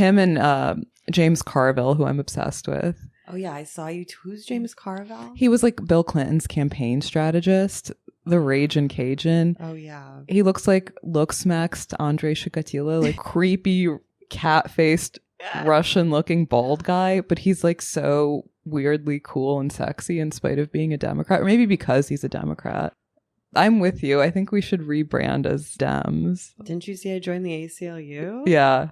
him and James Carville, who I'm obsessed with. Oh, yeah. I saw you. Who's James Carville? He was like Bill Clinton's campaign strategist, the Ragin' Cajun. Oh, yeah. He looks like looks-maxed Andrei Chikatilo, like creepy, cat-faced, Russian-looking bald guy. But he's like so weirdly cool and sexy in spite of being a Democrat. Or maybe because he's a Democrat. I'm with you. I think we should rebrand as Dems. Didn't you see I joined the ACLU? Yeah.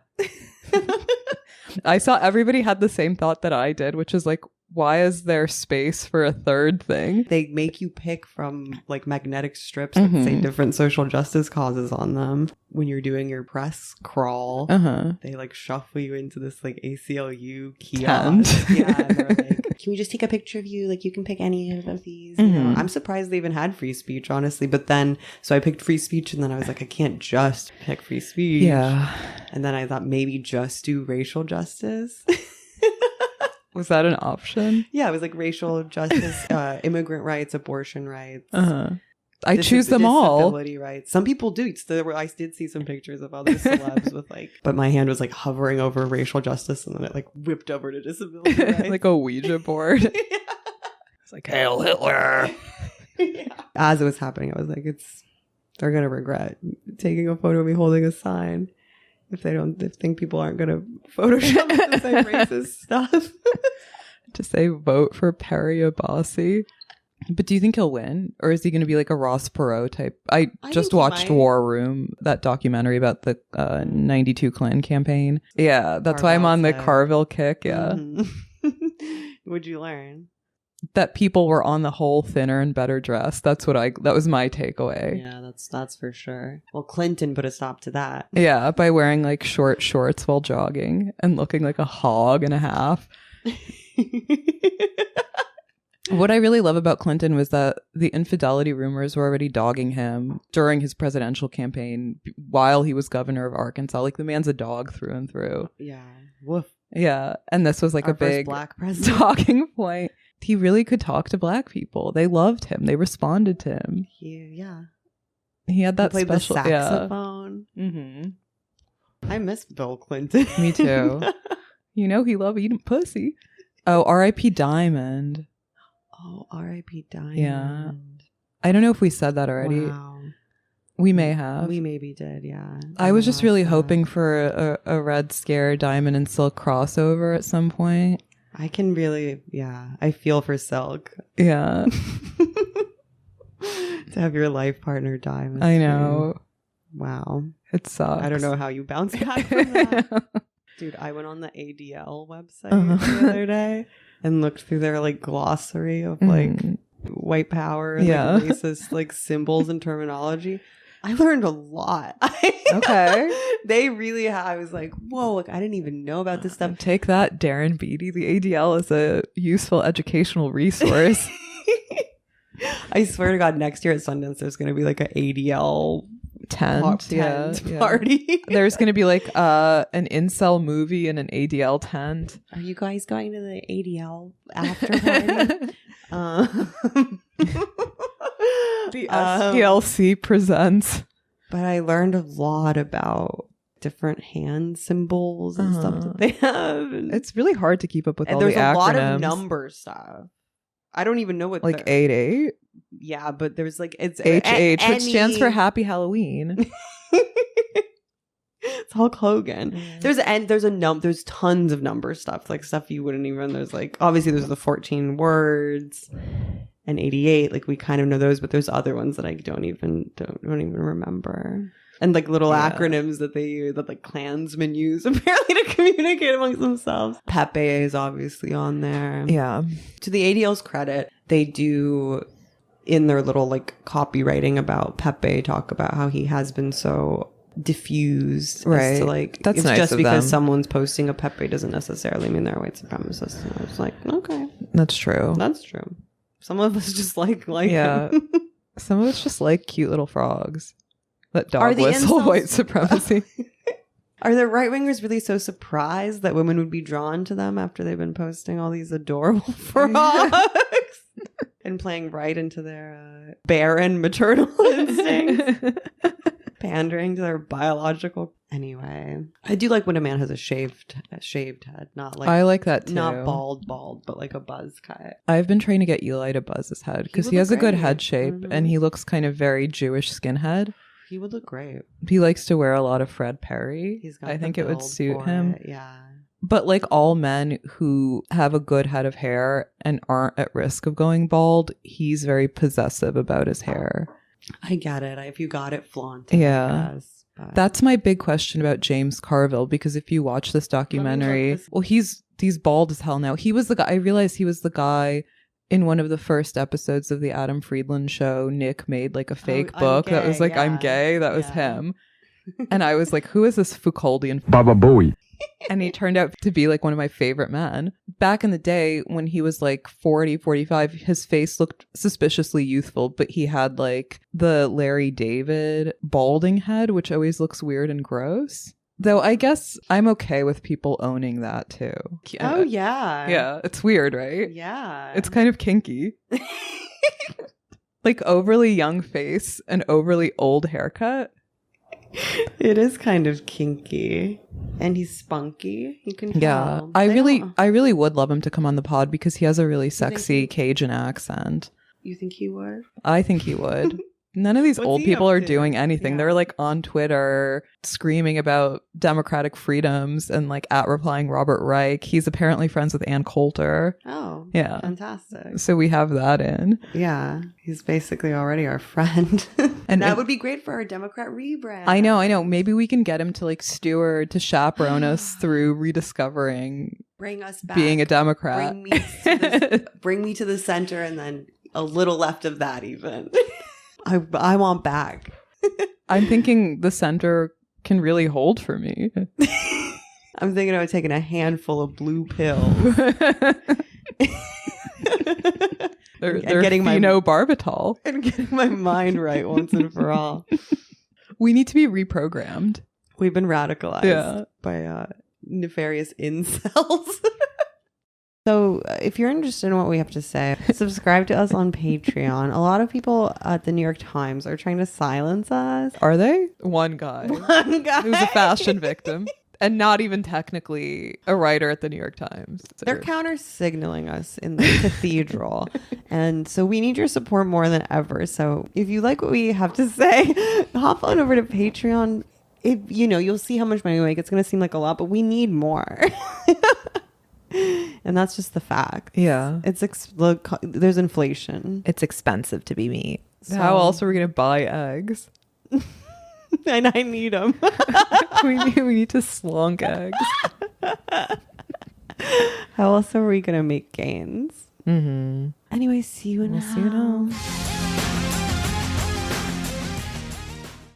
I saw everybody had the same thought that I did, which is like, why is there space for a third thing? They make you pick from like magnetic strips that say different social justice causes on them. When you're doing your press crawl, they like shuffle you into this like ACLU kiosk. Yeah, and they're like, can we just take a picture of you? Like you can pick any of these. You know? I'm surprised they even had free speech, honestly. But then, so I picked free speech, and then I was like, I can't just pick free speech. Yeah. And then I thought maybe just do racial justice. Was that an option? Yeah, it was like racial justice, immigrant rights, abortion rights. I choose them all. Disability rights. Some people do. I did see some pictures of other celebs with like, but my hand was like hovering over racial justice, and then it like whipped over to disability rights. Like a Ouija board. It's like, Hail Hitler. As it was happening, I was like, they're going to regret taking a photo of me holding a sign. If they think people aren't going to Photoshop it to say racist stuff. To say vote for Perry Abbasi. But do you think he'll win? Or is he going to be like a Ross Perot type? I just watched War Room, that documentary about the 92 Clinton campaign. Yeah, that's why I'm on the Carville kick. Yeah. What'd you learn? That people were on the whole thinner and better dressed. That was my takeaway. Yeah, that's for sure. Well, Clinton put a stop to that. Yeah, by wearing like short shorts while jogging and looking like a hog and a half. What I really love about Clinton was that the infidelity rumors were already dogging him during his presidential campaign while he was governor of Arkansas. Like the man's a dog through and through. Yeah. Woof. Yeah. And this was like Our a big black president. talking point. He really could talk to black people. They loved him. They responded to him. He had that played special the saxophone. Yeah. I miss Bill Clinton. Me too. He loved eating pussy. Oh, R.I.P. Diamond. Oh, R.I.P. Diamond. Yeah. I don't know if we said that already. Wow. We may have. We maybe did, yeah. I was just really hoping for a Redscare Diamond and Silk crossover at some point. I can really, I feel for Silk. Yeah. To have your life partner Diamond. I know. Wow. It sucks. I don't know how you bounce back from that. Dude, I went on the ADL website the other day and looked through their like glossary of like white power, like racist like symbols and terminology. I learned a lot. Okay. They really I was like, whoa, like I didn't even know about this stuff. Take that, Darren Beatty. The ADL is a useful educational resource. I swear to God, next year at Sundance, there's going to be like an ADL tent party. There's going to be like an incel movie and an ADL tent. Are you guys going to the ADL after party? The SDLC presents. But I learned a lot about different hand symbols and stuff that they have. It's really hard to keep up with all the acronyms. There's a lot of number stuff. I don't even know what like 88. Yeah, but there's like it's HH, which stands for Happy Halloween. It's Hulk Hogan. There's tons of number stuff, like stuff you wouldn't even. There's like obviously there's the 14 words and 88. Like we kind of know those, but there's other ones that I don't even remember. And like little acronyms that they use, that like Klansmen use apparently to communicate amongst themselves. Pepe is obviously on there. Yeah. To the ADL's credit, they do in their little like copywriting about Pepe talk about how he has been so diffused. Right. As to, like, that's it's nice just of because them. Someone's posting a Pepe doesn't necessarily mean they're a white supremacist. And I was like, okay. That's true. That's true. Some of us just like him. Some of us just like cute little frogs. That dog whistle white supremacy. Are the right-wingers really so surprised that women would be drawn to them after they've been posting all these adorable frogs and playing right into their barren maternal instincts? Pandering to their biological. Anyway, I do like when a man has a shaved head, not like I like that too. Not bald, but like a buzz cut. I've been trying to get Eli to buzz his head because he has a good head shape and he looks kind of very Jewish skinhead. He would look great. He likes to wear a lot of Fred Perry. I think it would suit him. Yeah. But like all men who have a good head of hair and aren't at risk of going bald, he's very possessive about his hair. I get it. If you got it, flaunt it. Yeah. That's my big question about James Carville, because if you watch this documentary, well, he's bald as hell now. He was the guy, I realized he was the guy in one of the first episodes of the Adam Friedland show. Nick made like a fake book that was like, I'm gay. That was him. And I was like, who is this Foucauldian Baba Booey? And he turned out to be like one of my favorite men. Back in the day when he was like 40, 45, his face looked suspiciously youthful, but he had like the Larry David balding head, which always looks weird and gross. Though I guess I'm okay with people owning that too. Oh, yeah. Yeah. It's weird, right? Yeah. It's kind of kinky. Like overly young face and overly old haircut. It is kind of kinky. And he's spunky. You can tell. Yeah. I really would love him to come on the pod because he has a really sexy Cajun accent. You think he would? I think he would. None of these old people are doing anything. They're like on Twitter screaming about democratic freedoms and like replying Robert Reich. He's apparently friends with Ann Coulter. Oh, yeah. Fantastic. So we have that in. Yeah. He's basically already our friend. And that would be great for our Democrat rebrand. I know. Maybe we can get him to like to chaperone us through rediscovering bring us back. Being a Democrat. Bring me to the center and then a little left of that even. I want back. I'm thinking the center can really hold for me. I'm thinking about taking a handful of blue pills. They're getting phenobarbital. And getting my mind right once and for all. We need to be reprogrammed. We've been radicalized by nefarious incels. So if you're interested in what we have to say, subscribe to us on Patreon. A lot of people at the New York Times are trying to silence us. Are they? One guy. Who's a fashion victim. And not even technically a writer at the New York Times. They're counter-signaling us in the cathedral. And so we need your support more than ever. So if you like what we have to say, hop on over to Patreon. You'll see how much money we make. It's going to seem like a lot, but we need more. And that's just the fact. Yeah. There's inflation. It's expensive to be me. So, how else are we going to buy eggs? And I need them. we need to slunk eggs. How else are we going to make gains? Mm-hmm. Anyway, see you in a house.